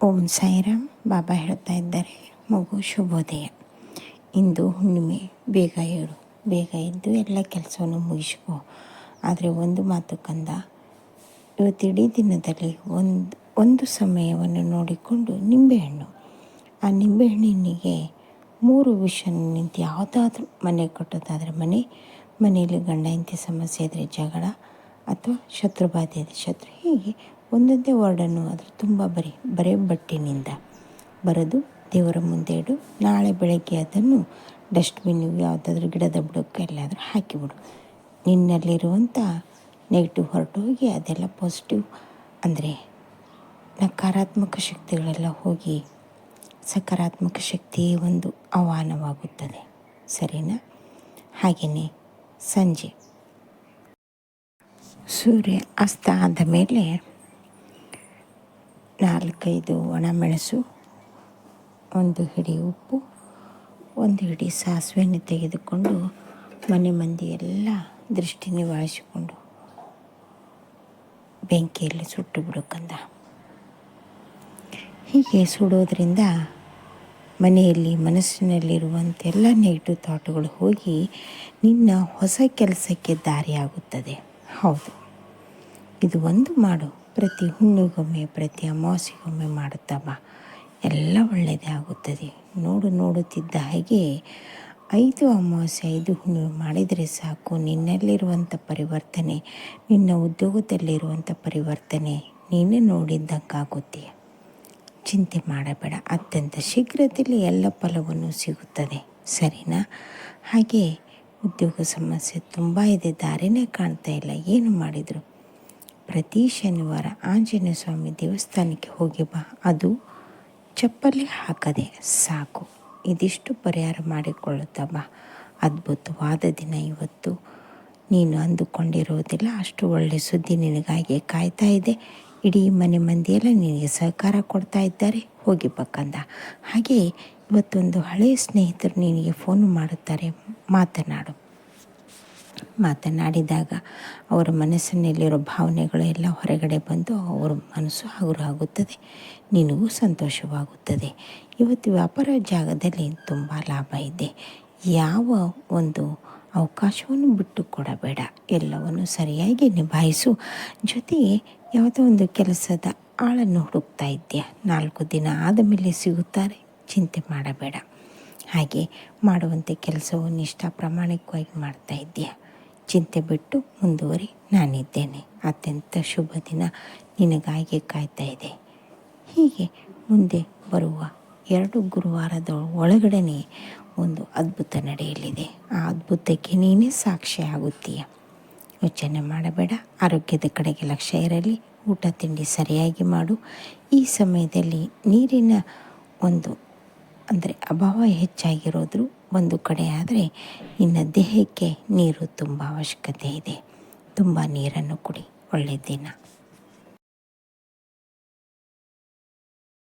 ಓಂ ಸಾಯಿರಾಮ್. ಬಾಬಾ ಹೇಳ್ತಾ ಇದ್ದಾರೆ, ಮಗು ಶುಭೋದಯ. ಇಂದು ಹುಣ್ಣಿಮೆ. ಬೇಗ ಏಳು, ಬೇಗ ಎದ್ದು ಎಲ್ಲ ಕೆಲಸವನ್ನು ಮುಗಿಸ್ಕೊ. ಆದರೆ ಒಂದು ಮಾತು ಕಂದ, ಇವತ್ತಿಡೀ ದಿನದಲ್ಲಿ ಒಂದು ಸಮಯವನ್ನು ನೋಡಿಕೊಂಡು ನಿಂಬೆಹಣ್ಣು, ಆ ನಿಂಬೆಹಣ್ಣಿನಿಗೆ 3 ವಿಷಯ ನಿಂತು ಯಾವುದಾದ್ರೂ ಮನೆ ಕಟ್ಟೋದಾದರೆ ಮನೆಯಲ್ಲಿ ಗಂಡ ಹೆಂಡತಿ ಸಮಸ್ಯೆ ಇದ್ದರೆ ಜಗಳ, ಅಥವಾ ಶತ್ರುಬಾಧೆ ಇದೆ ಶತ್ರು, ಹೀಗೆ ಒಂದೊಂದೇ ವರ್ಡನ್ನು ಅದ್ರ ತುಂಬ ಬರೇ ಬಟ್ಟೆನಿಂದ ಬರೆದು ದೇವರ ಮುಂದೆ ಇಡು. ನಾಳೆ ಬೆಳಗ್ಗೆ ಅದನ್ನು ಡಸ್ಟ್ಬಿನ್ನಿಗೆ ಯಾವುದಾದ್ರೂ ಗಿಡದ ಬುಡಕ್ಕೆ ಎಲ್ಲಾದರೂ ಹಾಕಿಬಿಡು. ನಿನ್ನಲ್ಲಿರುವಂಥ ನೆಗೆಟಿವ್ ಹೊರಟೋಗಿ ಅದೆಲ್ಲ ಪಾಸಿಟಿವ್ ಅಂದರೆ ನಕಾರಾತ್ಮಕ ಶಕ್ತಿಗಳೆಲ್ಲ ಹೋಗಿ ಸಕಾರಾತ್ಮಕ ಶಕ್ತಿಯೇ ಒಂದು ಆಹ್ವಾನವಾಗುತ್ತದೆ. ಸರಿನಾ? ಹಾಗೆಯೇ ಸಂಜೆ ಸೂರ್ಯ ಅಸ್ತ ಆದ ಮೇಲೆ 4-5 ಒಣಮೆಣಸು, 1 ಹಿಡಿ ಉಪ್ಪು, 1 ಹಿಡಿ ಸಾಸಿವೆಯನ್ನು ತೆಗೆದುಕೊಂಡು ಮನೆ ಮಂದಿ ಎಲ್ಲ ದೃಷ್ಟಿ ನಿವಾರಿಸಿಕೊಂಡು ಬೆಂಕಿಯಲ್ಲಿ ಸುಟ್ಟು ಬಿಡೋಕಂದ. ಹೀಗೆ ಸುಡೋದ್ರಿಂದ ಮನೆಯಲ್ಲಿ ಮನಸ್ಸಿನಲ್ಲಿರುವಂತೆಲ್ಲ ನೆಗೆಟಿವ್ ಥಾಟ್ಗಳು ಹೋಗಿ ನಿನ್ನ ಹೊಸ ಕೆಲಸಕ್ಕೆ ದಾರಿಯಾಗುತ್ತದೆ. ಹೌದು, ಇದು ಒಂದು ಮಾಡು. ಪ್ರತಿ ಹುಣ್ಣಿಗೊಮ್ಮೆ, ಪ್ರತಿ ಅಮಾವಾಸ್ಯೆಗೊಮ್ಮೆ ಮಾಡುತ್ತಾ ಬಾ, ಎಲ್ಲ ಒಳ್ಳೆಯದೇ ಆಗುತ್ತದೆ. ನೋಡುತ್ತಿದ್ದ ಹಾಗೆ 5 ಅಮಾವಾಸ್ಯೆ 5 ಹುಣ್ಣಿಮೆ ಮಾಡಿದರೆ ಸಾಕು. ನಿನ್ನಲ್ಲಿರುವಂಥ ಪರಿವರ್ತನೆ, ನಿನ್ನ ಉದ್ಯೋಗದಲ್ಲಿರುವಂಥ ಪರಿವರ್ತನೆ ನೀನೇ ನೋಡಿದ್ದಕ್ಕಾಗುತ್ತೆ. ಚಿಂತೆ ಮಾಡಬೇಡ, ಅತ್ಯಂತ ಶೀಘ್ರದಲ್ಲಿ ಎಲ್ಲ ಫಲವನ್ನು ಸಿಗುತ್ತದೆ. ಸರಿನಾ? ಹಾಗೆ ಉದ್ಯೋಗ ಸಮಸ್ಯೆ ತುಂಬ ಇದೆ, ದಾರಿನೇ ಕಾಣ್ತಾ ಇಲ್ಲ, ಏನು ಮಾಡಿದರು? ಪ್ರತಿ ಶನಿವಾರ ಆಂಜನೇಯ ಸ್ವಾಮಿ ದೇವಸ್ಥಾನಕ್ಕೆ ಹೋಗಿ ಬಾ. ಅದು ಚಪ್ಪಲಿ ಹಾಕದೆ ಸಾಕು. ಇದಿಷ್ಟು ಪರಿಹಾರ ಮಾಡಿಕೊಳ್ಳುತ್ತಾ ಬಾ. ಅದ್ಭುತವಾದ ದಿನ ಇವತ್ತು. ನೀನು ಅಂದುಕೊಂಡಿರೋದಿಲ್ಲ ಅಷ್ಟು ಒಳ್ಳೆಯ ಸುದ್ದಿ ನಿನಗಾಗಿ ಕಾಯ್ತಾ ಇದೆ. ಇಡೀ ಮನೆ ಮಂದಿಯೆಲ್ಲ ನಿನಗೆ ಸಹಕಾರ ಕೊಡ್ತಾ ಇದ್ದಾರೆ. ಹೋಗಿ ಬಕ್ಕಂದ. ಹಾಗೆ ಇವತ್ತೊಂದು ಹಳೆಯ ಸ್ನೇಹಿತರು ನಿನಗೆ ಫೋನ್ ಮಾಡುತ್ತಾರೆ. ಮಾತನಾಡಿದಾಗ ಅವರ ಮನಸ್ಸಿನಲ್ಲಿರೋ ಭಾವನೆಗಳು ಎಲ್ಲ ಹೊರಗಡೆ ಬಂದು ಅವರ ಮನಸ್ಸು ಹಗುರ ಆಗುತ್ತದೆ, ನಿನಗೂ ಸಂತೋಷವಾಗುತ್ತದೆ. ಇವತ್ತು ವ್ಯಾಪಾರ ಜಾಗದಲ್ಲಿ ತುಂಬ ಲಾಭ ಇದೆ. ಯಾವ ಒಂದು ಅವಕಾಶವನ್ನು ಬಿಟ್ಟು ಕೊಡಬೇಡ, ಎಲ್ಲವನ್ನು ಸರಿಯಾಗಿ ನಿಭಾಯಿಸು. ಜೊತೆಗೆ ಯಾವುದೋ ಒಂದು ಕೆಲಸದ ಆಳನ್ನು ಹುಡುಕ್ತಾ ಇದೆಯಾ, 4 ದಿನ ಆದ ಮೇಲೆ ಸಿಗುತ್ತಾರೆ, ಚಿಂತೆ ಮಾಡಬೇಡ. ಹಾಗೆ ಮಾಡುವಂಥ ಕೆಲಸವು ನಿಷ್ಠಾ ಪ್ರಾಮಾಣಿಕವಾಗಿ ಮಾಡ್ತಾ ಇದೆಯಾ, ಚಿಂತೆ ಬಿಟ್ಟು ಮುಂದುವರಿ, ನಾನಿದ್ದೇನೆ. ಅತ್ಯಂತ ಶುಭ ದಿನ ನಿನಗಾಗಿ ಕಾಯ್ತಾ ಇದೆ. ಹೀಗೆ ಮುಂದೆ ಬರುವ 2 ಗುರುವಾರದ ಒಳಗಡೆ ಒಂದು ಅದ್ಭುತ ನಡೆಯಲಿದೆ. ಆ ಅದ್ಭುತಕ್ಕೆ ನೀನೇ ಸಾಕ್ಷಿ ಆಗುತ್ತೀಯ. ಯೋಚನೆ ಮಾಡಬೇಡ. ಆರೋಗ್ಯದ ಕಡೆಗೆ ಲಕ್ಷ್ಯ ಇರಲಿ. ಊಟ ತಿಂಡಿ ಸರಿಯಾಗಿ ಮಾಡು. ಈ ಸಮಯದಲ್ಲಿ ನೀರಿನ ಅಭಾವ ಹೆಚ್ಚಾಗಿರೋದ್ರು ಒಂದು ಕಡೆ ಆದರೆ ನಿನ್ನ ದೇಹಕ್ಕೆ ನೀರು ತುಂಬ ಅವಶ್ಯಕತೆ ಇದೆ. ತುಂಬ ನೀರನ್ನು ಕುಡಿ. ಒಳ್ಳೆಯ ದಿನ.